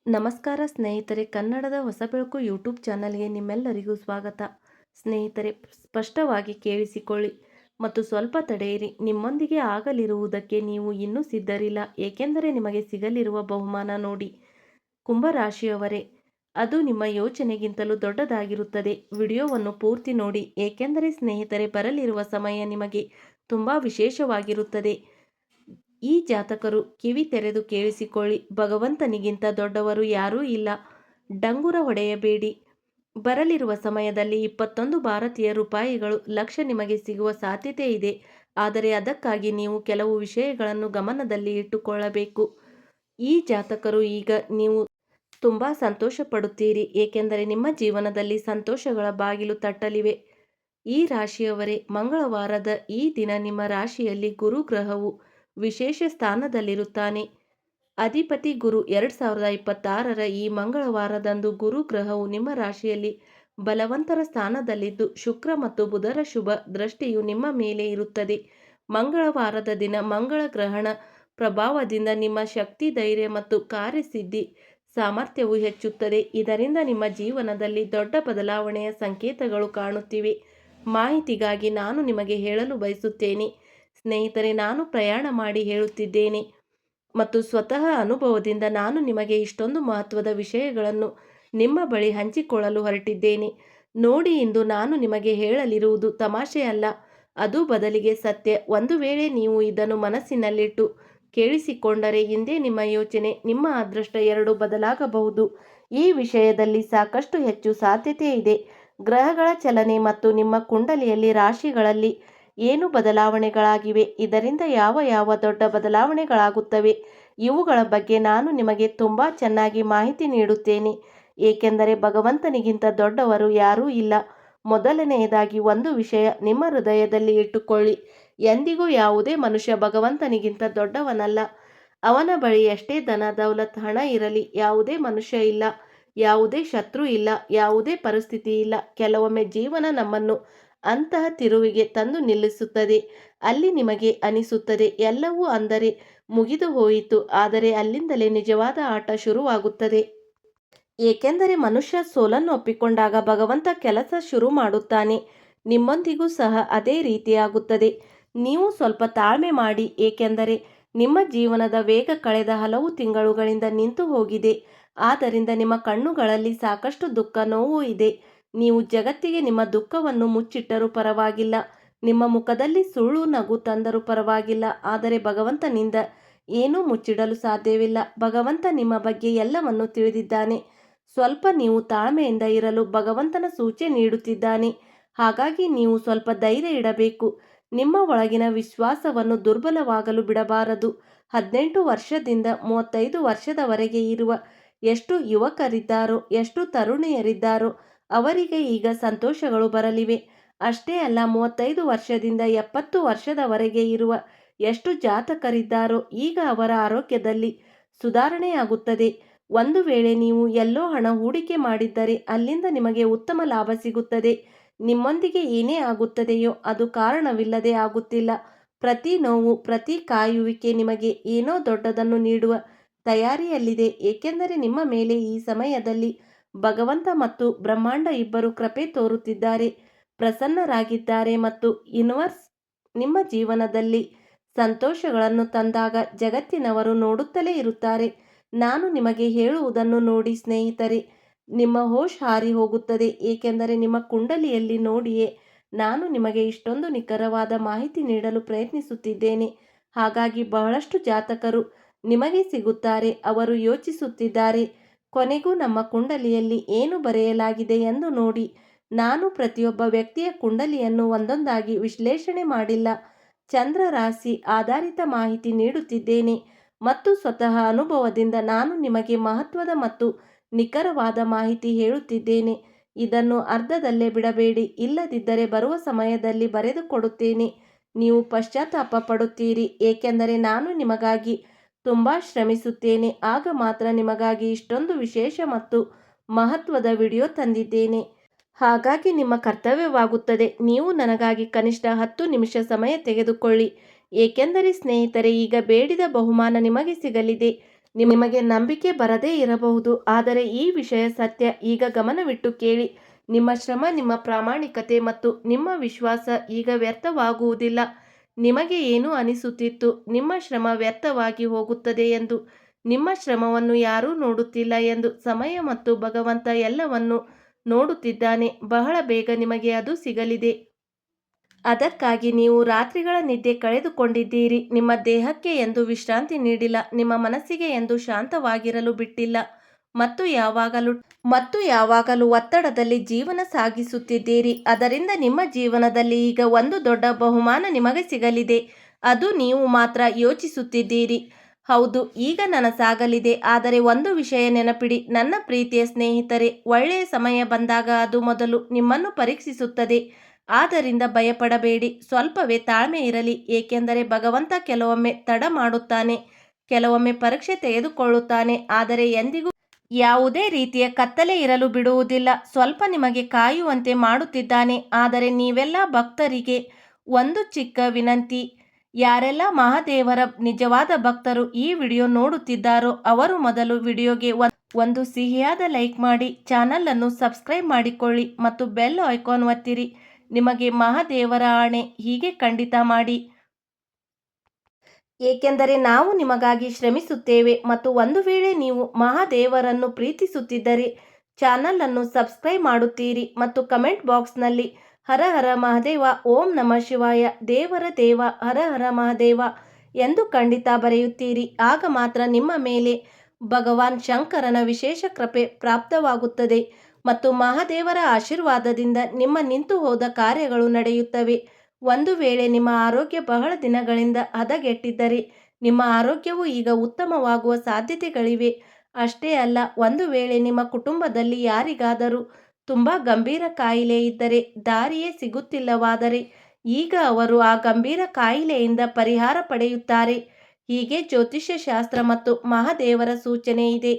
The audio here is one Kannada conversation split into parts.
ನಮಸ್ಕಾರ ಸ್ನೇಹಿತರೆ, ಕನ್ನಡದ ಹೊಸ ಬೆಳಕು ಯೂಟ್ಯೂಬ್ ಚಾನಲ್ಗೆ ನಿಮ್ಮೆಲ್ಲರಿಗೂ ಸ್ವಾಗತ. ಸ್ನೇಹಿತರೆ, ಸ್ಪಷ್ಟವಾಗಿ ಕೇಳಿಸಿಕೊಳ್ಳಿ ಮತ್ತು ಸ್ವಲ್ಪ ತಡೆಯಿರಿ. ನಿಮ್ಮೊಂದಿಗೆ ಆಗಲಿರುವುದಕ್ಕೆ ನೀವು ಇನ್ನೂ ಸಿದ್ಧರಿಲ್ಲ, ಏಕೆಂದರೆ ನಿಮಗೆ ಸಿಗಲಿರುವ ಬಹುಮಾನ ನೋಡಿ. ಕುಂಭರಾಶಿಯವರೇ, ಅದು ನಿಮ್ಮ ಯೋಚನೆಗಿಂತಲೂ ದೊಡ್ಡದಾಗಿರುತ್ತದೆ. ವಿಡಿಯೋವನ್ನು ಪೂರ್ತಿ ನೋಡಿ, ಏಕೆಂದರೆ ಸ್ನೇಹಿತರೆ, ಬರಲಿರುವ ಸಮಯ ನಿಮಗೆ ತುಂಬ ವಿಶೇಷವಾಗಿರುತ್ತದೆ. ಈ ಜಾತಕರು ಕಿವಿ ತೆರೆದು ಕೇಳಿಸಿಕೊಳ್ಳಿ. ಭಗವಂತನಿಗಿಂತ ದೊಡ್ಡವರು ಯಾರೂ ಇಲ್ಲ. ಡಂಗುರ ಹೊಡೆಯಬೇಡಿ. ಬರಲಿರುವ ಸಮಯದಲ್ಲಿ 21 ಭಾರತೀಯ ರೂಪಾಯಿಗಳು ಲಕ್ಷ ನಿಮಗೆ ಸಿಗುವ ಸಾಧ್ಯತೆ ಇದೆ. ಆದರೆ ಅದಕ್ಕಾಗಿ ನೀವು ಕೆಲವು ವಿಷಯಗಳನ್ನು ಗಮನದಲ್ಲಿ ಇಟ್ಟುಕೊಳ್ಳಬೇಕು. ಈ ಜಾತಕರು ಈಗ ನೀವು ತುಂಬ ಸಂತೋಷ ಪಡುತ್ತೀರಿ, ಏಕೆಂದರೆ ನಿಮ್ಮ ಜೀವನದಲ್ಲಿ ಸಂತೋಷಗಳ ಬಾಗಿಲು ತಟ್ಟಲಿವೆ. ಈ ರಾಶಿಯವರೇ, ಮಂಗಳವಾರದ ಈ ದಿನ ನಿಮ್ಮ ರಾಶಿಯಲ್ಲಿ ಗುರು ಗ್ರಹವು ವಿಶೇಷ ಸ್ಥಾನದಲ್ಲಿರುತ್ತಾನೆ. ಅಧಿಪತಿ ಗುರು 2026ರ ಈ ಮಂಗಳವಾರದಂದು ಗುರು ಗ್ರಹವು ನಿಮ್ಮ ರಾಶಿಯಲ್ಲಿ ಬಲವಂತರ ಸ್ಥಾನದಲ್ಲಿದ್ದು, ಶುಕ್ರ ಮತ್ತು ಬುಧರ ಶುಭ ದೃಷ್ಟಿಯು ನಿಮ್ಮ ಮೇಲೆ ಇರುತ್ತದೆ. ಮಂಗಳವಾರದ ದಿನ ಮಂಗಳ ಗ್ರಹಣ ಪ್ರಭಾವದಿಂದ ನಿಮ್ಮ ಶಕ್ತಿ, ಧೈರ್ಯ ಮತ್ತು ಕಾರ್ಯಸಿದ್ಧಿ ಸಾಮರ್ಥ್ಯವು ಹೆಚ್ಚುತ್ತದೆ. ಇದರಿಂದ ನಿಮ್ಮ ಜೀವನದಲ್ಲಿ ದೊಡ್ಡ ಬದಲಾವಣೆಯ ಸಂಕೇತಗಳು ಕಾಣುತ್ತಿವೆ. ಮಾಹಿತಿಗಾಗಿ ನಾನು ನಿಮಗೆ ಹೇಳಲು ಬಯಸುತ್ತೇನೆ ಸ್ನೇಹಿತರೆ, ನಾನು ಪ್ರಯಾಣ ಮಾಡಿ ಹೇಳುತ್ತಿದ್ದೇನೆ ಮತ್ತು ಸ್ವತಃ ಅನುಭವದಿಂದ ನಾನು ನಿಮಗೆ ಇಷ್ಟೊಂದು ಮಹತ್ವದ ವಿಷಯಗಳನ್ನು ನಿಮ್ಮ ಬಳಿ ಹಂಚಿಕೊಳ್ಳಲು ಹೊರಟಿದ್ದೇನೆ. ನೋಡಿ, ಇಂದು ನಾನು ನಿಮಗೆ ಹೇಳಲಿರುವುದು ತಮಾಷೆ ಅಲ್ಲ, ಅದು ಬದಲಿಗೆ ಸತ್ಯ. ಒಂದು ವೇಳೆ ನೀವು ಇದನ್ನು ಮನಸ್ಸಿನಲ್ಲಿಟ್ಟು ಕೇಳಿಸಿಕೊಂಡರೆ ಇಂದೇ ನಿಮ್ಮ ಯೋಚನೆ, ನಿಮ್ಮ ಅದೃಷ್ಟ ಎರಡೂ ಬದಲಾಗಬಹುದು. ಈ ವಿಷಯದಲ್ಲಿ ಸಾಕಷ್ಟು ಹೆಚ್ಚು ಸಾಧ್ಯತೆ ಇದೆ. ಗ್ರಹಗಳ ಚಲನೆ ಮತ್ತು ನಿಮ್ಮ ಕುಂಡಲಿಯಲ್ಲಿ ರಾಶಿಗಳಲ್ಲಿ ಏನು ಬದಲಾವಣೆಗಳಾಗಿವೆ, ಇದರಿಂದ ಯಾವ ಯಾವ ದೊಡ್ಡ ಬದಲಾವಣೆಗಳಾಗುತ್ತವೆ, ಇವುಗಳ ಬಗ್ಗೆ ನಾನು ನಿಮಗೆ ತುಂಬ ಚೆನ್ನಾಗಿ ಮಾಹಿತಿ ನೀಡುತ್ತೇನೆ. ಏಕೆಂದರೆ ಭಗವಂತನಿಗಿಂತ ದೊಡ್ಡವರು ಯಾರೂ ಇಲ್ಲ. ಮೊದಲನೆಯದಾಗಿ ಒಂದು ವಿಷಯ ನಿಮ್ಮ ಹೃದಯದಲ್ಲಿ ಇಟ್ಟುಕೊಳ್ಳಿ. ಎಂದಿಗೂ ಯಾವುದೇ ಮನುಷ್ಯ ಭಗವಂತನಿಗಿಂತ ದೊಡ್ಡವನಲ್ಲ. ಅವನ ಬಳಿ ಎಷ್ಟೇ ಧನ, ದೌಲತ್, ಹಣ ಇರಲಿ, ಯಾವುದೇ ಮನುಷ್ಯ ಇಲ್ಲ, ಯಾವುದೇ ಶತ್ರು ಇಲ್ಲ, ಯಾವುದೇ ಪರಿಸ್ಥಿತಿ ಇಲ್ಲ. ಕೆಲವೊಮ್ಮೆ ಜೀವನ ನಮ್ಮನ್ನು ಅಂತಹ ತಿರುವಿಗೆ ತಂದು ನಿಲ್ಲಿಸುತ್ತದೆ. ಅಲ್ಲಿ ನಿಮಗೆ ಅನಿಸುತ್ತದೆ ಎಲ್ಲವೂ ಅಂದರೆ ಮುಗಿದು ಹೋಯಿತು. ಆದರೆ ಅಲ್ಲಿಂದಲೇ ನಿಜವಾದ ಆಟ ಶುರುವಾಗುತ್ತದೆ. ಏಕೆಂದರೆ ಮನುಷ್ಯ ಸೋಲನ್ನು ಒಪ್ಪಿಕೊಂಡಾಗ ಭಗವಂತ ಕೆಲಸ ಶುರು ಮಾಡುತ್ತಾನೆ. ನಿಮ್ಮೊಂದಿಗೂ ಸಹ ಅದೇ ರೀತಿಯಾಗುತ್ತದೆ. ನೀವು ಸ್ವಲ್ಪ ತಾಳ್ಮೆ ಮಾಡಿ, ಏಕೆಂದರೆ ನಿಮ್ಮ ಜೀವನದ ವೇಗ ಕಳೆದ ಹಲವು ತಿಂಗಳುಗಳಿಂದ ನಿಂತು ಹೋಗಿದೆ. ಆದ್ದರಿಂದ ನಿಮ್ಮ ಕಣ್ಣುಗಳಲ್ಲಿ ಸಾಕಷ್ಟು ದುಃಖ, ನೋವು ಇದೆ. ನೀವು ಜಗತ್ತಿಗೆ ನಿಮ್ಮ ದುಃಖವನ್ನು ಮುಚ್ಚಿಟ್ಟರೂ ಪರವಾಗಿಲ್ಲ, ನಿಮ್ಮ ಮುಖದಲ್ಲಿ ಸುಳ್ಳು ನಗು ತಂದರೂ ಪರವಾಗಿಲ್ಲ, ಆದರೆ ಭಗವಂತನಿಂದ ಏನೂ ಮುಚ್ಚಿಡಲು ಸಾಧ್ಯವಿಲ್ಲ. ಭಗವಂತ ನಿಮ್ಮ ಬಗ್ಗೆ ಎಲ್ಲವನ್ನೂ ತಿಳಿದಿದ್ದಾನೆ. ಸ್ವಲ್ಪ ನೀವು ತಾಳ್ಮೆಯಿಂದ ಇರಲು ಭಗವಂತನ ಸೂಚನೆ ನೀಡುತ್ತಿದ್ದಾನೆ. ಹಾಗಾಗಿ ನೀವು ಸ್ವಲ್ಪ ಧೈರ್ಯ ಇಡಬೇಕು. ನಿಮ್ಮ ಒಳಗಿನ ವಿಶ್ವಾಸವನ್ನು ದುರ್ಬಲವಾಗಲು ಬಿಡಬಾರದು. 18 ವರ್ಷದಿಂದ 35 ವರ್ಷದವರೆಗೆ ಇರುವ ಎಷ್ಟು ಯುವಕರಿದ್ದಾರೋ, ಎಷ್ಟು ತರುಣಿಯರಿದ್ದಾರೋ ಅವರಿಗೆ ಈಗ ಸಂತೋಷಗಳು ಬರಲಿವೆ. ಅಷ್ಟೇ ಅಲ್ಲ, 35 ವರ್ಷದಿಂದ 70 ವರ್ಷದವರೆಗೆ ಇರುವ ಎಷ್ಟು ಜಾತಕರಿದ್ದಾರೋ ಈಗ ಅವರ ಆರೋಗ್ಯದಲ್ಲಿ ಸುಧಾರಣೆಯಾಗುತ್ತದೆ. ಒಂದು ವೇಳೆ ನೀವು ಎಲ್ಲೋ ಹಣ ಹೂಡಿಕೆ ಮಾಡಿದ್ದರೆ ಅಲ್ಲಿಂದ ನಿಮಗೆ ಉತ್ತಮ ಲಾಭ ಸಿಗುತ್ತದೆ. ನಿಮ್ಮೊಂದಿಗೆ ಏನೇ ಆಗುತ್ತದೆಯೋ ಅದು ಕಾರಣವಿಲ್ಲದೆ ಆಗುತ್ತಿಲ್ಲ. ಪ್ರತಿ ನೋವು, ಪ್ರತಿ ಕಾಯುವಿಕೆ ನಿಮಗೆ ಏನೋ ದೊಡ್ಡದನ್ನು ನೀಡುವ ತಯಾರಿಯಲ್ಲಿದೆ. ಏಕೆಂದರೆ ನಿಮ್ಮ ಮೇಲೆ ಈ ಸಮಯದಲ್ಲಿ ಭಗವಂತ ಮತ್ತು ಬ್ರಹ್ಮಾಂಡ ಇಬ್ಬರು ಕೃಪೆ ತೋರುತ್ತಿದ್ದಾರೆ, ಪ್ರಸನ್ನರಾಗಿದ್ದಾರೆ ಮತ್ತು ಯೂನಿವರ್ಸ್ ನಿಮ್ಮ ಜೀವನದಲ್ಲಿ ಸಂತೋಷಗಳನ್ನು ತಂದಾಗ ಜಗತ್ತಿನವರು ನೋಡುತ್ತಲೇ ಇರುತ್ತಾರೆ. ನಾನು ನಿಮಗೆ ಹೇಳುವುದನ್ನು ನೋಡಿ ಸ್ನೇಹಿತರೆ, ನಿಮ್ಮ ಹೋಶ್ ಹಾರಿ ಹೋಗುತ್ತದೆ. ಏಕೆಂದರೆ ನಿಮ್ಮ ಕುಂಡಲಿಯಲ್ಲಿ ನೋಡಿಯೇ ನಾನು ನಿಮಗೆ ಇಷ್ಟೊಂದು ನಿಖರವಾದ ಮಾಹಿತಿ ನೀಡಲು ಪ್ರಯತ್ನಿಸುತ್ತಿದ್ದೇನೆ. ಹಾಗಾಗಿ ಬಹಳಷ್ಟು ಜಾತಕರು ನಿಮಗೆ ಸಿಗುತ್ತಾರೆ. ಅವರು ಯೋಚಿಸುತ್ತಿದ್ದಾರೆ, ಕೊನೆಗೂ ನಮ್ಮ ಕುಂಡಲಿಯಲ್ಲಿ ಏನು ಬರೆಯಲಾಗಿದೆ ಎಂದು ನೋಡಿ. ನಾನು ಪ್ರತಿಯೊಬ್ಬ ವ್ಯಕ್ತಿಯ ಕುಂಡಲಿಯನ್ನು ಒಂದೊಂದಾಗಿ ವಿಶ್ಲೇಷಣೆ ಮಾಡಿಲ್ಲ, ಚಂದ್ರ ರಾಶಿ ಆಧಾರಿತ ಮಾಹಿತಿ ನೀಡುತ್ತಿದ್ದೇನೆ ಮತ್ತು ಸ್ವತಃ ಅನುಭವದಿಂದ ನಾನು ನಿಮಗೆ ಮಹತ್ವದ ಮತ್ತು ನಿಖರವಾದ ಮಾಹಿತಿ ಹೇಳುತ್ತಿದ್ದೇನೆ. ಇದನ್ನು ಅರ್ಧದಲ್ಲೇ ಬಿಡಬೇಡಿ, ಇಲ್ಲದಿದ್ದರೆ ಬರುವ ಸಮಯದಲ್ಲಿ ಬರೆದುಕೊಡುತ್ತೇನೆ, ನೀವು ಪಶ್ಚಾತ್ತಾಪ ಪಡುತ್ತೀರಿ. ಏಕೆಂದರೆ ನಾನು ನಿಮಗಾಗಿ ತುಂಬ ಶ್ರಮಿಸುತ್ತೇನೆ, ಆಗ ಮಾತ್ರ ನಿಮಗಾಗಿ ಇಷ್ಟೊಂದು ವಿಶೇಷ ಮತ್ತು ಮಹತ್ವದ ವಿಡಿಯೋ ತಂದಿದ್ದೇನೆ. ಹಾಗಾಗಿ ನಿಮ್ಮ ಕರ್ತವ್ಯವಾಗುತ್ತದೆ, ನೀವು ನನಗಾಗಿ ಕನಿಷ್ಠ 10 ನಿಮಿಷ ಸಮಯ ತೆಗೆದುಕೊಳ್ಳಿ. ಏಕೆಂದರೆ ಸ್ನೇಹಿತರೆ, ಈಗ ಬೇಡಿದ ಬಹುಮಾನ ನಿಮಗೆ ಸಿಗಲಿದೆ. ನಿಮಗೆ ನಂಬಿಕೆ ಬರದೇ ಇರಬಹುದು, ಆದರೆ ಈ ವಿಷಯ ಸತ್ಯ. ಈಗ ಗಮನವಿಟ್ಟು ಕೇಳಿ. ನಿಮ್ಮ ಶ್ರಮ, ನಿಮ್ಮ ಪ್ರಾಮಾಣಿಕತೆ ಮತ್ತು ನಿಮ್ಮ ವಿಶ್ವಾಸ ಈಗ ವ್ಯರ್ಥವಾಗುವುದಿಲ್ಲ. ನಿಮಗೆ ಏನು ಅನಿಸುತ್ತಿತ್ತು? ನಿಮ್ಮ ಶ್ರಮ ವ್ಯರ್ಥವಾಗಿ ಹೋಗುತ್ತದೆ ಎಂದು. ನಿಮ್ಮ ಶ್ರಮವನ್ನು ಯಾರೂ ನೋಡುತ್ತಿಲ್ಲ ಎಂದು. ಸಮಯ ಮತ್ತು ಭಗವಂತ ಎಲ್ಲವನ್ನು ನೋಡುತ್ತಿದ್ದಾನೆ. ಬಹಳ ಬೇಗ ನಿಮಗೆ ಅದು ಸಿಗಲಿದೆ. ಅದಕ್ಕಾಗಿ ನೀವು ರಾತ್ರಿಗಳ ನಿದ್ದೆ ಕಳೆದುಕೊಂಡಿದ್ದೀರಿ. ನಿಮ್ಮ ದೇಹಕ್ಕೆ ಎಂದು ವಿಶ್ರಾಂತಿ ನೀಡಿಲ್ಲ. ನಿಮ್ಮ ಮನಸ್ಸಿಗೆ ಎಂದು ಶಾಂತವಾಗಿರಲು ಬಿಟ್ಟಿಲ್ಲ. ಮತ್ತು ಯಾವಾಗಲೂ ಒತ್ತಡದಲ್ಲಿ ಜೀವನ ಸಾಗಿಸುತ್ತಿದ್ದೀರಿ. ಅದರಿಂದ ನಿಮ್ಮ ಜೀವನದಲ್ಲಿ ಈಗ ಒಂದು ದೊಡ್ಡ ಬಹುಮಾನ ನಿಮಗೆ ಸಿಗಲಿದೆ. ಅದು ನೀವು ಮಾತ್ರ ಯೋಚಿಸುತ್ತಿದ್ದೀರಿ. ಹೌದು, ಈಗ ನನಸಾಗಲಿದೆ. ಆದರೆ ಒಂದು ವಿಷಯ ನೆನಪಿಡಿ ನನ್ನ ಪ್ರೀತಿಯ ಸ್ನೇಹಿತರೆ, ಒಳ್ಳೆಯ ಸಮಯ ಬಂದಾಗ ಅದು ಮೊದಲು ನಿಮ್ಮನ್ನು ಪರೀಕ್ಷಿಸುತ್ತದೆ. ಆದ್ದರಿಂದ ಭಯಪಡಬೇಡಿ. ಸ್ವಲ್ಪವೇ ತಾಳ್ಮೆ ಇರಲಿ. ಏಕೆಂದರೆ ಭಗವಂತ ಕೆಲವೊಮ್ಮೆ ತಡ ಮಾಡುತ್ತಾನೆ, ಕೆಲವೊಮ್ಮೆ ಪರೀಕ್ಷೆ ತೆಗೆದುಕೊಳ್ಳುತ್ತಾನೆ. ಆದರೆ ಎಂದಿಗೂ ಯಾವುದೇ ರೀತಿಯ ಕತ್ತಲೆ ಇರಲು ಬಿಡುವುದಿಲ್ಲ. ಸ್ವಲ್ಪ ನಿಮಗೆ ಕಾಯುವಂತೆ ಮಾಡುತ್ತಿದ್ದಾನೆ. ಆದರೆ ನೀವೆಲ್ಲ ಭಕ್ತರಿಗೆ ಒಂದು ಚಿಕ್ಕ ವಿನಂತಿ. ಯಾರೆಲ್ಲ ಮಹಾದೇವರ ನಿಜವಾದ ಭಕ್ತರು ಈ ವಿಡಿಯೋ ನೋಡುತ್ತಿದ್ದಾರೋ ಅವರು ಮೊದಲು ವಿಡಿಯೋಗೆ ಒಂದು ಸಿಹಿಯಾದ ಲೈಕ್ ಮಾಡಿ, ಚಾನಲ್ ಅನ್ನು ಸಬ್ಸ್ಕ್ರೈಬ್ ಮಾಡಿಕೊಳ್ಳಿ ಮತ್ತು ಬೆಲ್ ಐಕಾನ್ ಒತ್ತಿರಿ. ನಿಮಗೆ ಮಹಾದೇವರ ಆಣೆ, ಹೀಗೆ ಖಂಡಿತ ಮಾಡಿ. ಏಕೆಂದರೆ ನಾವು ನಿಮಗಾಗಿ ಶ್ರಮಿಸುತ್ತೇವೆ. ಮತ್ತು ಒಂದು ವೇಳೆ ನೀವು ಮಹಾದೇವರನ್ನು ಪ್ರೀತಿಸುತ್ತಿದ್ದರೆ ಚಾನಲ್ ಅನ್ನು ಸಬ್ಸ್ಕ್ರೈಬ್ ಮಾಡುತ್ತೀರಿ ಮತ್ತು ಕಮೆಂಟ್ ಬಾಕ್ಸ್ನಲ್ಲಿ ಹರ ಹರ ಮಹಾದೇವ, ಓಂ ನಮಃ ಶಿವಾಯ, ದೇವರ ದೇವ, ಹರ ಹರ ಮಹಾದೇವ ಎಂದು ಖಂಡಿತ ಬರೆಯುತ್ತೀರಿ. ಆಗ ಮಾತ್ರ ನಿಮ್ಮ ಮೇಲೆ ಭಗವಾನ್ ಶಂಕರನ ವಿಶೇಷ ಕೃಪೆ ಪ್ರಾಪ್ತವಾಗುತ್ತದೆ ಮತ್ತು ಮಹಾದೇವರ ಆಶೀರ್ವಾದದಿಂದ ನಿಮ್ಮ ನಿಂತು ಹೋದ ಕಾರ್ಯಗಳು ನಡೆಯುತ್ತವೆ. ಒಂದು ವೇಳೆ ನಿಮ್ಮ ಆರೋಗ್ಯ ಬಹಳ ದಿನಗಳಿಂದ ಹದಗೆಟ್ಟಿದ್ದರೆ ನಿಮ್ಮ ಆರೋಗ್ಯವು ಈಗ ಉತ್ತಮವಾಗುವ ಸಾಧ್ಯತೆಗಳಿವೆ. ಅಷ್ಟೇ ಅಲ್ಲ, ಒಂದು ವೇಳೆ ನಿಮ್ಮ ಕುಟುಂಬದಲ್ಲಿ ಯಾರಿಗಾದರೂ ತುಂಬ ಗಂಭೀರ ಕಾಯಿಲೆ ಇದ್ದರೆ, ದಾರಿಯೇ ಸಿಗುತ್ತಿಲ್ಲವಾದರೆ ಈಗ ಅವರು ಆ ಗಂಭೀರ ಕಾಯಿಲೆಯಿಂದ ಪರಿಹಾರ ಪಡೆಯುತ್ತಾರೆ. ಹೀಗೆ ಜ್ಯೋತಿಷ್ಯ ಶಾಸ್ತ್ರ ಮತ್ತು ಮಹಾದೇವರ ಸೂಚನೆ ಇದೆ.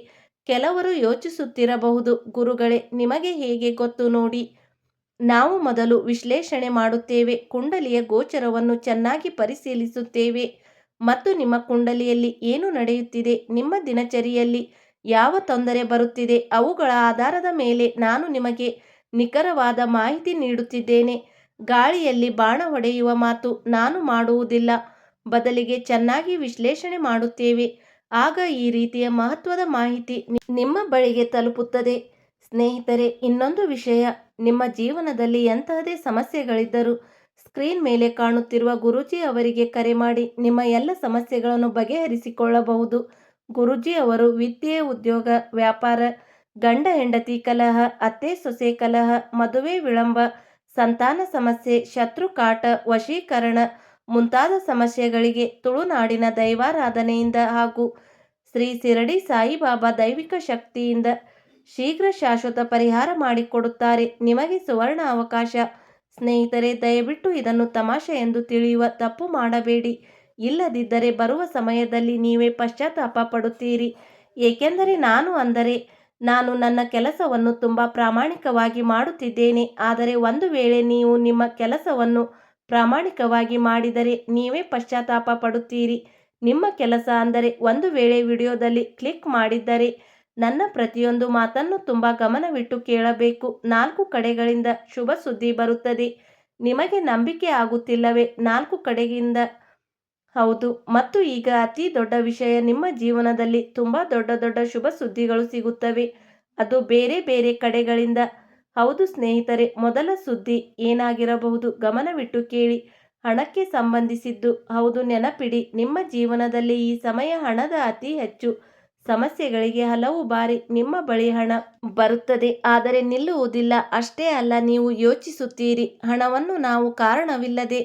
ಕೆಲವರು ಯೋಚಿಸುತ್ತಿರಬಹುದು, ಗುರುಗಳೇ ನಿಮಗೆ ಹೇಗೆ ಗೊತ್ತು ನೋಡಿ. ನಾವು ಮೊದಲು ವಿಶ್ಲೇಷಣೆ ಮಾಡುತ್ತೇವೆ. ಕುಂಡಲಿಯ ಗೋಚರವನ್ನು ಚೆನ್ನಾಗಿ ಪರಿಶೀಲಿಸುತ್ತೇವೆ ಮತ್ತು ನಿಮ್ಮ ಕುಂಡಲಿಯಲ್ಲಿ ಏನು ನಡೆಯುತ್ತಿದೆ, ನಿಮ್ಮ ದಿನಚರಿಯಲ್ಲಿ ಯಾವ ತೊಂದರೆ ಬರುತ್ತಿದೆ, ಅವುಗಳ ಆಧಾರದ ಮೇಲೆ ನಾನು ನಿಮಗೆ ನಿಖರವಾದ ಮಾಹಿತಿ ನೀಡುತ್ತಿದ್ದೇನೆ. ಗಾಳಿಯಲ್ಲಿ ಬಾಣ ಹೊಡೆಯುವ ಮಾತು ನಾನು ಮಾಡುವುದಿಲ್ಲ. ಬದಲಿಗೆ ಚೆನ್ನಾಗಿ ವಿಶ್ಲೇಷಣೆ ಮಾಡುತ್ತೇವೆ. ಆಗ ಈ ರೀತಿಯ ಮಹತ್ವದ ಮಾಹಿತಿ ನಿಮ್ಮ ಬಳಿಗೆ ತಲುಪುತ್ತದೆ. ಸ್ನೇಹಿತರೆ, ಇನ್ನೊಂದು ವಿಷಯ, ನಿಮ್ಮ ಜೀವನದಲ್ಲಿ ಎಂತಹದೇ ಸಮಸ್ಯೆಗಳಿದ್ದರೂ ಸ್ಕ್ರೀನ್ ಮೇಲೆ ಕಾಣುತ್ತಿರುವ ಗುರೂಜಿ ಅವರಿಗೆ ಕರೆ ಮಾಡಿ ನಿಮ್ಮ ಎಲ್ಲ ಸಮಸ್ಯೆಗಳನ್ನು ಬಗೆಹರಿಸಿಕೊಳ್ಳಬಹುದು. ಗುರೂಜಿ ಅವರು ವಿದ್ಯೆ, ಉದ್ಯೋಗ, ವ್ಯಾಪಾರ, ಗಂಡ ಹೆಂಡತಿ ಕಲಹ, ಅತ್ತೆ ಸೊಸೆ ಕಲಹ, ಮದುವೆ ವಿಳಂಬ, ಸಂತಾನ ಸಮಸ್ಯೆ, ಶತ್ರು ಕಾಟ, ವಶೀಕರಣ ಮುಂತಾದ ಸಮಸ್ಯೆಗಳಿಗೆ ತುಳುನಾಡಿನ ದೈವಾರಾಧನೆಯಿಂದ ಹಾಗೂ ಶ್ರೀ ಶಿರಡಿ ಸಾಯಿಬಾಬಾ ದೈವಿಕ ಶಕ್ತಿಯಿಂದ ಶೀಘ್ರ ಶಾಶ್ವತ ಪರಿಹಾರ ಮಾಡಿಕೊಡುತ್ತಾರೆ. ನಿಮಗೆ ಸುವರ್ಣ ಅವಕಾಶ. ಸ್ನೇಹಿತರೆ, ದಯವಿಟ್ಟು ಇದನ್ನು ತಮಾಷೆ ಎಂದು ತಿಳಿಯುವ ತಪ್ಪು ಮಾಡಬೇಡಿ. ಇಲ್ಲದಿದ್ದರೆ ಬರುವ ಸಮಯದಲ್ಲಿ ನೀವೇ ಪಶ್ಚಾತ್ತಾಪ ಪಡುತ್ತೀರಿ. ಏಕೆಂದರೆ ನಾನು ನನ್ನ ಕೆಲಸವನ್ನು ತುಂಬ ಪ್ರಾಮಾಣಿಕವಾಗಿ ಮಾಡುತ್ತಿದ್ದೇನೆ. ಆದರೆ ಒಂದು ವೇಳೆ ನೀವು ನಿಮ್ಮ ಕೆಲಸವನ್ನು ಪ್ರಾಮಾಣಿಕವಾಗಿ ಮಾಡಿದರೆ ನೀವೇ ಪಶ್ಚಾತ್ತಾಪ ಪಡುತ್ತೀರಿ. ನಿಮ್ಮ ಕೆಲಸ ಅಂದರೆ ಒಂದು ವೇಳೆ ವಿಡಿಯೋದಲ್ಲಿ ಕ್ಲಿಕ್ ಮಾಡಿದ್ದರೆ ನನ್ನ ಪ್ರತಿಯೊಂದು ಮಾತನ್ನು ತುಂಬ ಗಮನವಿಟ್ಟು ಕೇಳಬೇಕು. 4 ಕಡೆಗಳಿಂದ ಶುಭ ಸುದ್ದಿ ಬರುತ್ತದೆ. ನಿಮಗೆ ನಂಬಿಕೆ ಆಗುತ್ತಿಲ್ಲವೇ? 4 ಕಡೆಯಿಂದ? ಹೌದು. ಮತ್ತು ಈಗ ಅತಿ ದೊಡ್ಡ ವಿಷಯ, ನಿಮ್ಮ ಜೀವನದಲ್ಲಿ ತುಂಬ ದೊಡ್ಡ ದೊಡ್ಡ ಶುಭ ಸುದ್ದಿಗಳು ಸಿಗುತ್ತವೆ. ಅದು ಬೇರೆ ಬೇರೆ ಕಡೆಗಳಿಂದ. ಹೌದು ಸ್ನೇಹಿತರೆ, ಮೊದಲ ಸುದ್ದಿ ಏನಾಗಿರಬಹುದು? ಗಮನವಿಟ್ಟು ಕೇಳಿ. ಹಣಕ್ಕೆ ಸಂಬಂಧಿಸಿದ್ದು. ಹೌದು, ನೆನಪಿಡಿ, ನಿಮ್ಮ ಜೀವನದಲ್ಲಿ ಈ ಸಮಯ ಹಣದ ಅತಿ ಹೆಚ್ಚು ಸಮಸ್ಯೆಗಳಿಗೆ ಹಲವು ಬಾರಿ ನಿಮ್ಮ ಬಳಿ ಹಣ ಬರುತ್ತದೆ, ಆದರೆ ನಿಲ್ಲುವುದಿಲ್ಲ. ಅಷ್ಟೇ ಅಲ್ಲ, ನೀವು ಯೋಚಿಸುತ್ತೀರಿ, ಹಣವನ್ನು ನಾವು ಕಾರಣವಿಲ್ಲದೆ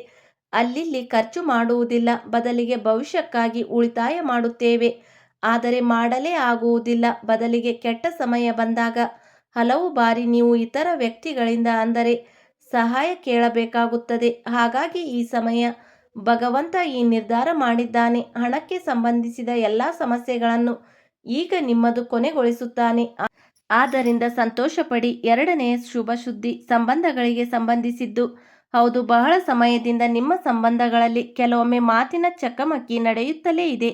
ಅಲ್ಲಿ ಖರ್ಚು ಮಾಡುವುದಿಲ್ಲ, ಬದಲಿಗೆ ಭವಿಷ್ಯಕ್ಕಾಗಿ ಉಳಿತಾಯ ಮಾಡುತ್ತೇವೆ. ಆದರೆ ಮಾಡಲೇ ಆಗುವುದಿಲ್ಲ. ಬದಲಿಗೆ ಕೆಟ್ಟ ಸಮಯ ಬಂದಾಗ ಹಲವು ಬಾರಿ ನೀವು ಇತರ ವ್ಯಕ್ತಿಗಳಿಂದ ಅಂದರೆ ಸಹಾಯ ಕೇಳಬೇಕಾಗುತ್ತದೆ. ಹಾಗಾಗಿ ಈ ಸಮಯ ಭಗವಂತ ಈ ನಿರ್ಧಾರ ಮಾಡಿದ್ದಾನೆ. ಹಣಕ್ಕೆ ಸಂಬಂಧಿಸಿದ ಎಲ್ಲ ಸಮಸ್ಯೆಗಳನ್ನು ಈಗ ನಿಮ್ಮದು ಕೊನೆಗೊಳಿಸುತ್ತಾನೆ. ಆದ್ದರಿಂದ ಸಂತೋಷಪಡಿ. ಎರಡನೆಯ ಶುಭ ಸುದ್ದಿ ಸಂಬಂಧಗಳಿಗೆ ಸಂಬಂಧಿಸಿದ್ದು. ಹೌದು, ಬಹಳ ಸಮಯದಿಂದ ನಿಮ್ಮ ಸಂಬಂಧಗಳಲ್ಲಿ ಕೆಲವೊಮ್ಮೆ ಮಾತಿನ ಚಕಮಕಿ ನಡೆಯುತ್ತಲೇ ಇದೆ.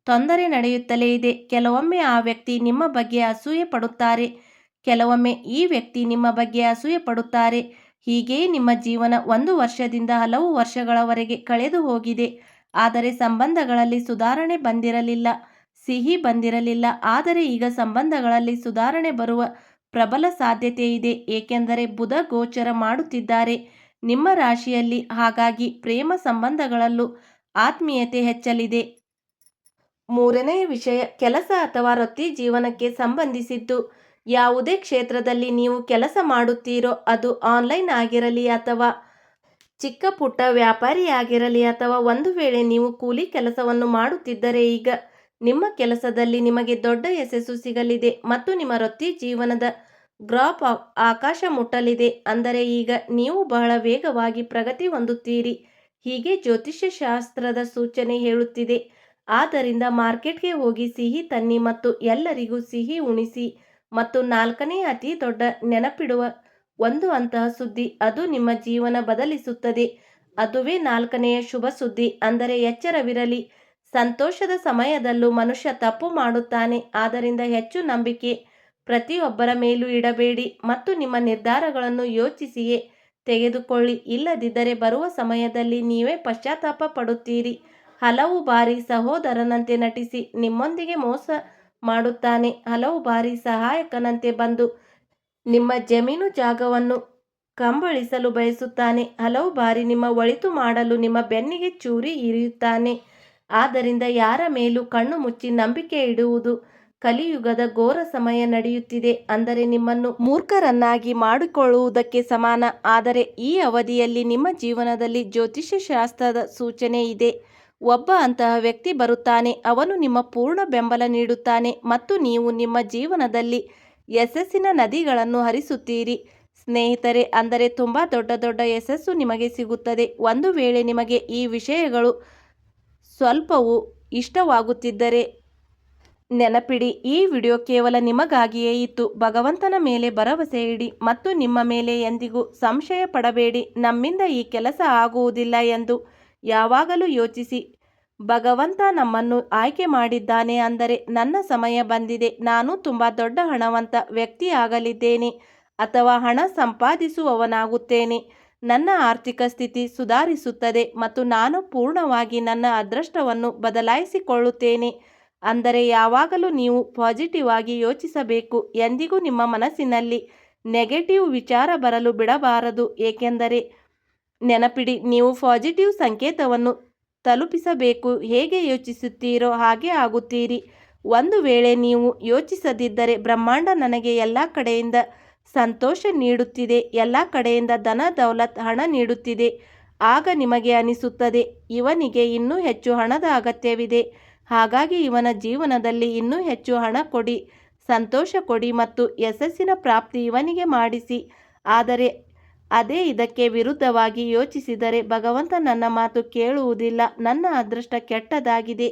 ತೊಂದರೆ ನಡೆಯುತ್ತಲೇ ಇದೆ. ಕೆಲವೊಮ್ಮೆ ಆ ವ್ಯಕ್ತಿ ನಿಮ್ಮ ಬಗ್ಗೆ ಅಸೂಯೆ ಪಡುತ್ತಾರೆ. ಕೆಲವೊಮ್ಮೆ ಈ ವ್ಯಕ್ತಿ ನಿಮ್ಮ ಬಗ್ಗೆ ಅಸೂಯೆ ಪಡುತ್ತಾರೆ. ಹೀಗೆಯೇ ನಿಮ್ಮ ಜೀವನ 1 ವರ್ಷದಿಂದ ಹಲವು ವರ್ಷಗಳವರೆಗೆ ಕಳೆದು ಹೋಗಿದೆ. ಆದರೆ ಸಂಬಂಧಗಳಲ್ಲಿ ಸುಧಾರಣೆ ಬಂದಿರಲಿಲ್ಲ, ಸಿಹಿ ಬಂದಿರಲಿಲ್ಲ. ಆದರೆ ಈಗ ಸಂಬಂಧಗಳಲ್ಲಿ ಸುಧಾರಣೆ ಬರುವ ಪ್ರಬಲ ಸಾಧ್ಯತೆ ಇದೆ. ಏಕೆಂದರೆ ಬುಧ ಗೋಚರ ಮಾಡುತ್ತಿದ್ದಾರೆ ನಿಮ್ಮ ರಾಶಿಯಲ್ಲಿ. ಹಾಗಾಗಿ ಪ್ರೇಮ ಸಂಬಂಧಗಳಲ್ಲೂ ಆತ್ಮೀಯತೆ ಹೆಚ್ಚಲಿದೆ. ಮೂರನೆಯ ವಿಷಯ, ಕೆಲಸ ಅಥವಾ ವೃತ್ತಿ ಜೀವನಕ್ಕೆ ಸಂಬಂಧಿಸಿದ್ದು. ಯಾವುದೇ ಕ್ಷೇತ್ರದಲ್ಲಿ ನೀವು ಕೆಲಸ ಮಾಡುತ್ತೀರೋ, ಅದು ಆನ್ಲೈನ್ ಆಗಿರಲಿ ಅಥವಾ ಚಿಕ್ಕ ಪುಟ್ಟ ವ್ಯಾಪಾರಿಯಾಗಿರಲಿ, ಅಥವಾ ಒಂದು ವೇಳೆ ನೀವು ಕೂಲಿ ಕೆಲಸವನ್ನು ಮಾಡುತ್ತಿದ್ದರೆ, ಈಗ ನಿಮ್ಮ ಕೆಲಸದಲ್ಲಿ ನಿಮಗೆ ದೊಡ್ಡ ಯಶಸ್ಸು ಸಿಗಲಿದೆ ಮತ್ತು ನಿಮ್ಮ ವೃತ್ತಿ ಜೀವನದ ಗ್ರಾಫ್ ಆಕಾಶ ಮುಟ್ಟಲಿದೆ. ಅಂದರೆ ಈಗ ನೀವು ಬಹಳ ವೇಗವಾಗಿ ಪ್ರಗತಿ ಹೊಂದುತ್ತೀರಿ, ಹೀಗೆ ಜ್ಯೋತಿಷ್ಯ ಶಾಸ್ತ್ರದ ಸೂಚನೆ ಹೇಳುತ್ತಿದೆ. ಆದ್ದರಿಂದ ಮಾರ್ಕೆಟ್ಗೆ ಹೋಗಿ ಸಿಹಿ ತನ್ನಿ ಮತ್ತು ಎಲ್ಲರಿಗೂ ಸಿಹಿ ಉಣಿಸಿ. ಮತ್ತು 4ನೇ ಅತಿ ದೊಡ್ಡ ನೆನಪಿಡುವ ಒಂದು ಅಂತಹ ಸುದ್ದಿ, ಅದು ನಿಮ್ಮ ಜೀವನ ಬದಲಿಸುತ್ತದೆ. ಅದುವೇ 4ನೆಯ ಶುಭ ಸುದ್ದಿ. ಅಂದರೆ ಎಚ್ಚರವಿರಲಿ, ಸಂತೋಷದ ಸಮಯದಲ್ಲೂ ಮನುಷ್ಯ ತಪ್ಪು ಮಾಡುತ್ತಾನೆ. ಆದ್ದರಿಂದ ಹೆಚ್ಚು ನಂಬಿಕೆ ಪ್ರತಿಯೊಬ್ಬರ ಮೇಲೂ ಇಡಬೇಡಿ ಮತ್ತು ನಿಮ್ಮ ನಿರ್ಧಾರಗಳನ್ನು ಯೋಚಿಸಿಯೇ ತೆಗೆದುಕೊಳ್ಳಿ. ಇಲ್ಲದಿದ್ದರೆ ಬರುವ ಸಮಯದಲ್ಲಿ ನೀವೇ ಪಶ್ಚಾತ್ತಾಪ ಪಡುತ್ತೀರಿ. ಹಲವು ಬಾರಿ ಸಹೋದರನಂತೆ ನಟಿಸಿ ನಿಮ್ಮೊಂದಿಗೆ ಮೋಸ ಮಾಡುತ್ತಾನೆ. ಹಲವು ಬಾರಿ ಸಹಾಯಕನಂತೆ ಬಂದು ನಿಮ್ಮ ಜಮೀನು ಜಾಗವನ್ನು ಕಂಬಳಿಸಲು ಬಯಸುತ್ತಾನೆ. ಹಲವು ಬಾರಿ ನಿಮ್ಮ ಒಳಿತು ಮಾಡಲು ನಿಮ್ಮ ಬೆನ್ನಿಗೆ ಚೂರಿ ಇರಿಯುತ್ತಾನೆ. ಆದ್ದರಿಂದ ಯಾರ ಮೇಲೂ ಕಣ್ಣು ಮುಚ್ಚಿ ನಂಬಿಕೆ ಇಡುವುದು. ಕಲಿಯುಗದ ಘೋರ ಸಮಯ ನಡೆಯುತ್ತಿದೆ. ಅಂದರೆ ನಿಮ್ಮನ್ನು ಮೂರ್ಖರನ್ನಾಗಿ ಮಾಡಿಕೊಳ್ಳುವುದಕ್ಕೆ ಸಮಾನ. ಆದರೆ ಈ ಅವಧಿಯಲ್ಲಿ ನಿಮ್ಮ ಜೀವನದಲ್ಲಿ ಜ್ಯೋತಿಷ್ಯ ಶಾಸ್ತ್ರದ ಸೂಚನೆ ಇದೆ. ಒಬ್ಬ ಅಂತಹ ವ್ಯಕ್ತಿ ಬರುತ್ತಾನೆ. ಅವನು ನಿಮ್ಮ ಪೂರ್ಣ ಬೆಂಬಲ ನೀಡುತ್ತಾನೆ ಮತ್ತು ನೀವು ನಿಮ್ಮ ಜೀವನದಲ್ಲಿ ಯಶಸ್ಸಿನ ನದಿಗಳನ್ನು ಹರಿಸುತ್ತೀರಿ. ಸ್ನೇಹಿತರೆ, ಅಂದರೆ ತುಂಬ ದೊಡ್ಡ ದೊಡ್ಡ ಯಶಸ್ಸು ನಿಮಗೆ ಸಿಗುತ್ತದೆ. ಒಂದು ವೇಳೆ ನಿಮಗೆ ಈ ವಿಷಯಗಳು ಸ್ವಲ್ಪವೂ ಇಷ್ಟವಾಗುತ್ತಿದ್ದರೆ ನೆನಪಿಡಿ, ಈ ವಿಡಿಯೋ ಕೇವಲ ನಿಮಗಾಗಿಯೇ ಇತ್ತು. ಭಗವಂತನ ಮೇಲೆ ಭರವಸೆ ಇಡಿ ಮತ್ತು ನಿಮ್ಮ ಮೇಲೆ ಎಂದಿಗೂ ಸಂಶಯ ಪಡಬೇಡಿ. ನಮ್ಮಿಂದ ಈ ಕೆಲಸ ಆಗುವುದಿಲ್ಲ ಎಂದು ಯಾವಾಗಲೂ ಯೋಚಿಸಿ. ಭಗವಂತ ನಮ್ಮನ್ನು ಆಯ್ಕೆ ಮಾಡಿದ್ದಾನೆ. ಅಂದರೆ ನನ್ನ ಸಮಯ ಬಂದಿದೆ, ನಾನು ತುಂಬ ದೊಡ್ಡ ಹಣವಂತ ವ್ಯಕ್ತಿಯಾಗಲಿದ್ದೇನೆ ಅಥವಾ ಹಣ ಸಂಪಾದಿಸುವವನಾಗುತ್ತೇನೆ. ನನ್ನ ಆರ್ಥಿಕ ಸ್ಥಿತಿ ಸುಧಾರಿಸುತ್ತದೆ ಮತ್ತು ನಾನು ಪೂರ್ಣವಾಗಿ ನನ್ನ ಅದೃಷ್ಟವನ್ನು ಬದಲಾಯಿಸಿಕೊಳ್ಳುತ್ತೇನೆ. ಅಂದರೆ ಯಾವಾಗಲೂ ನೀವು ಪಾಸಿಟಿವ್ ಆಗಿ ಯೋಚಿಸಬೇಕು. ಎಂದಿಗೂ ನಿಮ್ಮ ಮನಸ್ಸಿನಲ್ಲಿ ನೆಗೆಟಿವ್ ವಿಚಾರ ಬರಲು ಬಿಡಬಾರದು. ಏಕೆಂದರೆ ನೆನಪಿಡಿ, ನೀವು ಪಾಸಿಟಿವ್ ಸಂಕೇತವನ್ನು ತಲುಪಿಸಬೇಕು. ಹೇಗೆ ಯೋಚಿಸುತ್ತೀರೋ ಹಾಗೆ ಆಗುತ್ತೀರಿ. ಒಂದು ವೇಳೆ ನೀವು ಯೋಚಿಸದಿದ್ದರೆ, ಬ್ರಹ್ಮಾಂಡ ನನಗೆ ಎಲ್ಲ ಕಡೆಯಿಂದ ಸಂತೋಷ ನೀಡುತ್ತಿದೆ, ಎಲ್ಲ ಕಡೆಯಿಂದ ಧನ ದೌಲತ್ ಹಣ ನೀಡುತ್ತಿದೆ, ಆಗ ನಿಮಗೆ ಅನಿಸುತ್ತದೆ, ಇವನಿಗೆ ಇನ್ನೂ ಹೆಚ್ಚು ಹಣದ ಅಗತ್ಯವಿದೆ. ಹಾಗಾಗಿ ಇವನ ಜೀವನದಲ್ಲಿ ಇನ್ನೂ ಹೆಚ್ಚು ಹಣ ಕೊಡಿ, ಸಂತೋಷ ಕೊಡಿ ಮತ್ತು ಯಶಸ್ಸಿನ ಪ್ರಾಪ್ತಿ ಇವನಿಗೆ ಮಾಡಿಸಿ. ಆದರೆ ಅದೇ ಇದಕ್ಕೆ ವಿರುದ್ಧವಾಗಿ ಯೋಚಿಸಿದರೆ, ಭಗವಂತ ನನ್ನ ಮಾತು ಕೇಳುವುದಿಲ್ಲ, ನನ್ನ ಅದೃಷ್ಟ ಕೆಟ್ಟದಾಗಿದೆ,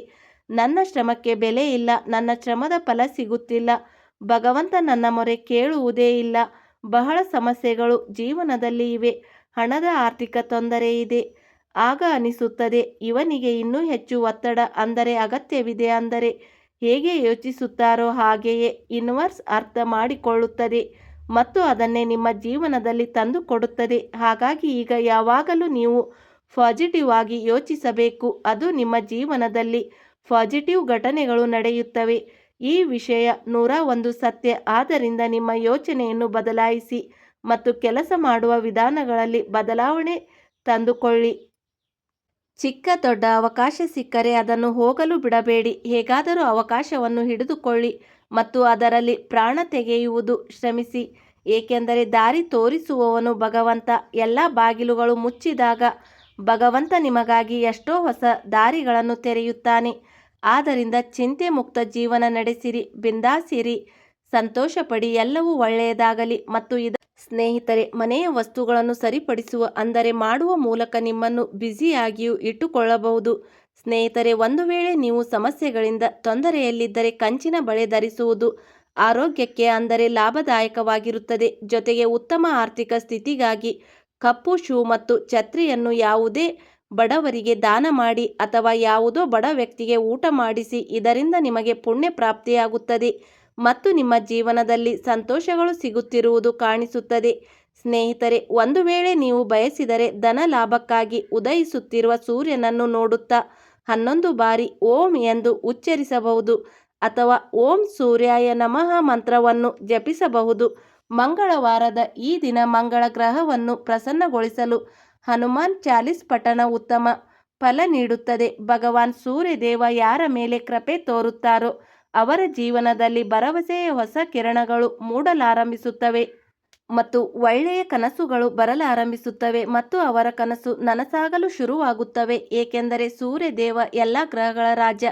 ನನ್ನ ಶ್ರಮಕ್ಕೆ ಬೆಲೆ ಇಲ್ಲ, ನನ್ನ ಶ್ರಮದ ಫಲ ಸಿಗುತ್ತಿಲ್ಲ, ಭಗವಂತ ನನ್ನ ಮೊರೆ ಕೇಳುವುದೇ ಇಲ್ಲ, ಬಹಳ ಸಮಸ್ಯೆಗಳು ಜೀವನದಲ್ಲಿ ಇವೆ, ಹಣದ ಆರ್ಥಿಕ ತೊಂದರೆ ಇದೆ. ಆಗ ಅನಿಸುತ್ತದೆ, ಇವನಿಗೆ ಇನ್ನೂ ಹೆಚ್ಚು ಒತ್ತಡ, ಅಂದರೆ ಅಗತ್ಯವಿದೆ. ಅಂದರೆ ಹೇಗೆ ಯೋಚಿಸುತ್ತಾರೋ ಹಾಗೆಯೇ ಯೂನಿವರ್ಸ್ ಅರ್ಥ ಮಾಡಿಕೊಳ್ಳುತ್ತದೆ ಮತ್ತು ಅದನ್ನೇ ನಿಮ್ಮ ಜೀವನದಲ್ಲಿ ತಂದು ಕೊಡುತ್ತದೆ. ಹಾಗಾಗಿ ಈಗ ಯಾವಾಗಲೂ ನೀವು ಪಾಸಿಟಿವ್ ಆಗಿ ಯೋಚಿಸಬೇಕು. ಅದು ನಿಮ್ಮ ಜೀವನದಲ್ಲಿ ಪಾಸಿಟಿವ್ ಘಟನೆಗಳು ನಡೆಯುತ್ತವೆ. ಈ ವಿಷಯ 101 ಸತ್ಯ. ಆದ್ದರಿಂದ ನಿಮ್ಮ ಯೋಚನೆಯನ್ನು ಬದಲಾಯಿಸಿ ಮತ್ತು ಕೆಲಸ ಮಾಡುವ ವಿಧಾನಗಳಲ್ಲಿ ಬದಲಾವಣೆ ತಂದುಕೊಳ್ಳಿ. ಚಿಕ್ಕ ದೊಡ್ಡ ಅವಕಾಶ ಸಿಕ್ಕರೆ ಅದನ್ನು ಹೋಗಲು ಬಿಡಬೇಡಿ. ಹೇಗಾದರೂ ಅವಕಾಶವನ್ನು ಹಿಡಿದುಕೊಳ್ಳಿ ಮತ್ತು ಅದರಲ್ಲಿ ಪ್ರಾಣ ತೆಗೆಯುವುದು ಶ್ರಮಿಸಿ. ಏಕೆಂದರೆ ದಾರಿ ತೋರಿಸುವವನು ಭಗವಂತ. ಎಲ್ಲ ಬಾಗಿಲುಗಳು ಮುಚ್ಚಿದಾಗ ಭಗವಂತ ನಿಮಗಾಗಿ ಎಷ್ಟೋ ಹೊಸ ದಾರಿಗಳನ್ನು ತೆರೆಯುತ್ತಾನೆ. ಆದ್ದರಿಂದ ಚಿಂತೆ ಮುಕ್ತ ಜೀವನ ನಡೆಸಿರಿ, ಬಿಂದಾಸಿರಿ, ಸಂತೋಷಪಡಿ, ಎಲ್ಲವೂ ಒಳ್ಳೆಯದಾಗಲಿ. ಮತ್ತು ಸ್ನೇಹಿತರೆ, ಮನೆಯ ವಸ್ತುಗಳನ್ನು ಸರಿಪಡಿಸುವ ಅಂದರೆ ಮಾಡುವ ಮೂಲಕ ನಿಮ್ಮನ್ನು ಬ್ಯುಸಿಯಾಗಿಯೂ ಇಟ್ಟುಕೊಳ್ಳಬಹುದು. ಸ್ನೇಹಿತರೆ, ಒಂದು ವೇಳೆ ನೀವು ಸಮಸ್ಯೆಗಳಿಂದ ತೊಂದರೆಯಲ್ಲಿದ್ದರೆ ಕಂಚಿನ ಬಳೆ ಧರಿಸುವುದು ಆರೋಗ್ಯಕ್ಕೆ ಅಂದರೆ ಲಾಭದಾಯಕವಾಗಿರುತ್ತದೆ. ಜೊತೆಗೆ ಉತ್ತಮ ಆರ್ಥಿಕ ಸ್ಥಿತಿಗಾಗಿ ಕಪ್ಪು ಶೂ ಮತ್ತು ಛತ್ರಿಯನ್ನು ಯಾವುದೇ ಬಡವರಿಗೆ ದಾನ ಮಾಡಿ ಅಥವಾ ಯಾವುದೋ ಬಡ ವ್ಯಕ್ತಿಗೆ ಊಟ ಮಾಡಿಸಿ. ಇದರಿಂದ ನಿಮಗೆ ಪುಣ್ಯ ಪ್ರಾಪ್ತಿಯಾಗುತ್ತದೆ ಮತ್ತು ನಿಮ್ಮ ಜೀವನದಲ್ಲಿ ಸಂತೋಷಗಳು ಸಿಗುತ್ತಿರುವುದು ಕಾಣಿಸುತ್ತದೆ. ಸ್ನೇಹಿತರೆ, ಒಂದು ವೇಳೆ ನೀವು ಬಯಸಿದರೆ ಧನ ಲಾಭಕ್ಕಾಗಿ ಉದಯಿಸುತ್ತಿರುವ ಸೂರ್ಯನನ್ನು ನೋಡುತ್ತಾ 11 ಬಾರಿ ಓಂ ಎಂದು ಉಚ್ಚರಿಸಬಹುದು ಅಥವಾ ಓಂ ಸೂರ್ಯಾಯ ನಮಃ ಮಂತ್ರವನ್ನು ಜಪಿಸಬಹುದು. ಮಂಗಳವಾರದ ಈ ದಿನ ಮಂಗಳ ಗ್ರಹವನ್ನು ಪ್ರಸನ್ನಗೊಳಿಸಲು ಹನುಮಾನ್ ಚಾಲಿಸ್ ಪಠಣ ಉತ್ತಮ ಫಲ ನೀಡುತ್ತದೆ. ಭಗವಾನ್ ಸೂರ್ಯದೇವ ಯಾರ ಮೇಲೆ ಕೃಪೆ ತೋರುತ್ತಾರೋ ಅವರ ಜೀವನದಲ್ಲಿ ಭರವಸೆಯ ಹೊಸ ಕಿರಣಗಳು ಮೂಡಲಾರಂಭಿಸುತ್ತವೆ ಮತ್ತು ಒಳ್ಳೆಯ ಕನಸುಗಳು ಬರಲಾರಂಭಿಸುತ್ತವೆ ಮತ್ತು ಅವರ ಕನಸು ನನಸಾಗಲು ಶುರುವಾಗುತ್ತವೆ. ಏಕೆಂದರೆ ಸೂರ್ಯದೇವ ಎಲ್ಲ ಗ್ರಹಗಳ ರಾಜ.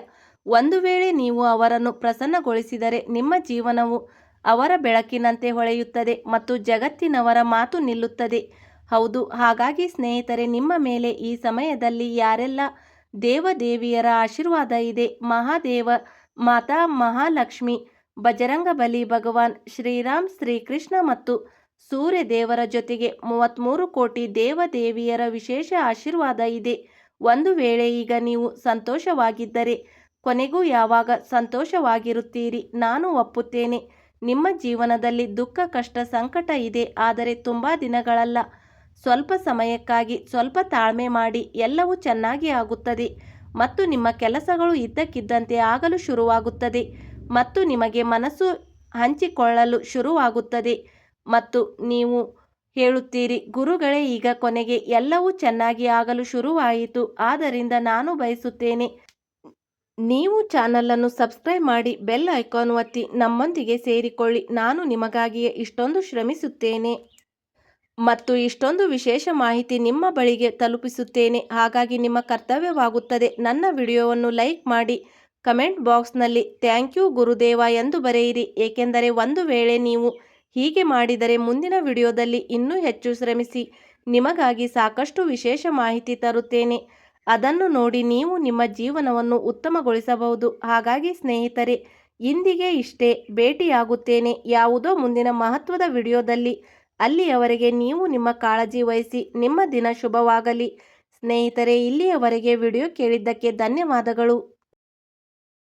ಒಂದು ವೇಳೆ ನೀವು ಅವರನ್ನು ಪ್ರಸನ್ನಗೊಳಿಸಿದರೆ ನಿಮ್ಮ ಜೀವನವು ಅವರ ಬೆಳಕಿನಂತೆ ಹೊಳೆಯುತ್ತದೆ ಮತ್ತು ಜಗತ್ತಿನವರ ಮಾತು ನಿಲ್ಲುತ್ತದೆ. ಹೌದು, ಹಾಗಾಗಿ ಸ್ನೇಹಿತರೆ, ನಿಮ್ಮ ಮೇಲೆ ಈ ಸಮಯದಲ್ಲಿ ಯಾರೆಲ್ಲ ದೇವದೇವಿಯರ ಆಶೀರ್ವಾದ ಇದೆ? ಮಹಾದೇವ, ಮಾತಾ ಮಹಾಲಕ್ಷ್ಮಿ, ಬಜರಂಗಬಲಿ, ಭಗವಾನ್ ಶ್ರೀರಾಮ್, ಶ್ರೀಕೃಷ್ಣ ಮತ್ತು ಸೂರ್ಯ ದೇವರ ಜೊತೆಗೆ 33 ಕೋಟಿ ದೇವದೇವಿಯರ ವಿಶೇಷ ಆಶೀರ್ವಾದ ಇದೆ. ಒಂದು ವೇಳೆ ಈಗ ನೀವು ಸಂತೋಷವಾಗಿದ್ದರೆ ಕೊನೆಗೂ ಯಾವಾಗ ಸಂತೋಷವಾಗಿರುತ್ತೀರಿ? ನಾನು ಒಪ್ಪುತ್ತೇನೆ. ನಿಮ್ಮ ಜೀವನದಲ್ಲಿ ದುಃಖ, ಕಷ್ಟ, ಸಂಕಟ ಇದೆ, ಆದರೆ ತುಂಬ ದಿನಗಳಲ್ಲ, ಸ್ವಲ್ಪ ಸಮಯಕ್ಕಾಗಿ ಸ್ವಲ್ಪ ತಾಳ್ಮೆ ಮಾಡಿ. ಎಲ್ಲವೂ ಚೆನ್ನಾಗಿ ಆಗುತ್ತದೆ ಮತ್ತು ನಿಮ್ಮ ಕೆಲಸಗಳು ಇದ್ದಕ್ಕಿದ್ದಂತೆ ಆಗಲು ಶುರುವಾಗುತ್ತದೆ ಮತ್ತು ನಿಮಗೆ ಮನಸ್ಸು ಹಂಚಿಕೊಳ್ಳಲು ಶುರುವಾಗುತ್ತದೆ ಮತ್ತು ನೀವು ಹೇಳುತ್ತೀರಿ, ಗುರುಗಳೇ, ಈಗ ಕೊನೆಗೆ ಎಲ್ಲವೂ ಚೆನ್ನಾಗಿ ಆಗಲು ಶುರುವಾಯಿತು. ಆದ್ದರಿಂದ ನಾನು ಬಯಸುತ್ತೇನೆ ನೀವು ಚಾನಲನ್ನು ಸಬ್ಸ್ಕ್ರೈಬ್ ಮಾಡಿ, ಬೆಲ್ ಐಕಾನ್ ಒತ್ತಿ ನಮ್ಮೊಂದಿಗೆ ಸೇರಿಕೊಳ್ಳಿ. ನಾನು ನಿಮಗಾಗಿಯೇ ಇಷ್ಟೊಂದು ಶ್ರಮಿಸುತ್ತೇನೆ ಮತ್ತು ಇಷ್ಟೊಂದು ವಿಶೇಷ ಮಾಹಿತಿ ನಿಮ್ಮ ಬಳಿಗೆ ತಲುಪಿಸುತ್ತೇನೆ. ಹಾಗಾಗಿ ನಿಮ್ಮ ಕರ್ತವ್ಯವಾಗುತ್ತದೆ ನನ್ನ ವಿಡಿಯೋವನ್ನು ಲೈಕ್ ಮಾಡಿ, ಕಮೆಂಟ್ ಬಾಕ್ಸ್ನಲ್ಲಿ ಥ್ಯಾಂಕ್ ಯು ಗುರುದೇವ ಎಂದು ಬರೆಯಿರಿ. ಏಕೆಂದರೆ ಒಂದು ವೇಳೆ ನೀವು ಹೀಗೆ ಮಾಡಿದರೆ ಮುಂದಿನ ವಿಡಿಯೋದಲ್ಲಿ ಇನ್ನೂ ಹೆಚ್ಚು ಶ್ರಮಿಸಿ ನಿಮಗಾಗಿ ಸಾಕಷ್ಟು ವಿಶೇಷ ಮಾಹಿತಿ ತರುತ್ತೇನೆ. ಅದನ್ನು ನೋಡಿ ನೀವು ನಿಮ್ಮ ಜೀವನವನ್ನು ಉತ್ತಮಗೊಳಿಸಬಹುದು. ಹಾಗಾಗಿ ಸ್ನೇಹಿತರೆ, ಇಂದಿಗೆ ಇಷ್ಟೇ. ಭೇಟಿಯಾಗುತ್ತೇನೆ ಯಾವುದೋ ಮುಂದಿನ ಮಹತ್ವದ ವಿಡಿಯೋದಲ್ಲಿ. ಅಲ್ಲಿಯವರೆಗೆ ನೀವು ನಿಮ್ಮ ಕಾಳಜಿ ವಹಿಸಿ. ನಿಮ್ಮ ದಿನ ಶುಭವಾಗಲಿ. ಸ್ನೇಹಿತರೆ, ಇಲ್ಲಿಯವರೆಗೆ ವಿಡಿಯೋ ಕೇಳಿದ್ದಕ್ಕೆ ಧನ್ಯವಾದಗಳು.